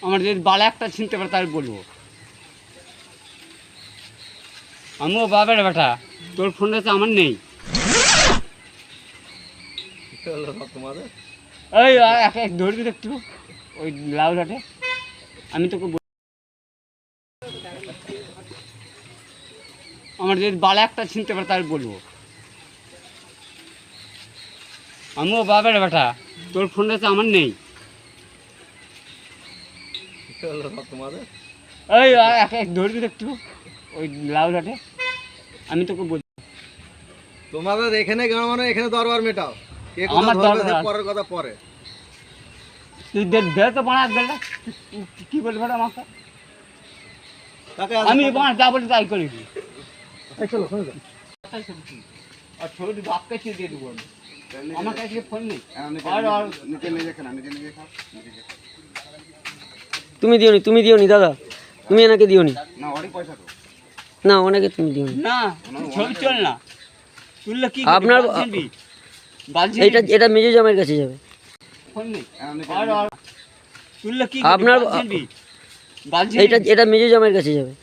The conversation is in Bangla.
আমার যদি বালা একটা চিনতে পারে তাহলে বলবো। আমিও বাবার বেটা, তোর ফোনটা তো আমার নেই। ওই এক ধরবি একটু ওই লাউ ঘাটে, আমি তোকে আমার যদি বালা একটা চিনতে পারে তাহলে বলবো। আমিও বাবার বেটা, তোর ফোনটা তো আমার নেই। ওই এক ধরবি একটু ওই লাউ ঘাটে, আমি তোকে বলবো। তোমাদের এখানে গান মানে এখানে দরবার মেটাও, আমার দরবার পরের কথা পরে। তুই দে তো বানা বেলা কি বলবি আমাকে, আমি বানা যা বলি তাই করি। চলো আর ছোট বাপকে দিয়ে দেবো আমি, আমার কাছে ফোন নেই। তুমি দিওনি দাদা, তুমি এনাকে দিওনি না, ওনাকে তুমি দিওনি না, ছবি চল না তুললে কি আপনার এটা মেজো জামাইয়ের কাছে যাবে। ফোন নেই তুললে কি আপনার এটা মেজো জামাইয়ের কাছে যাবে।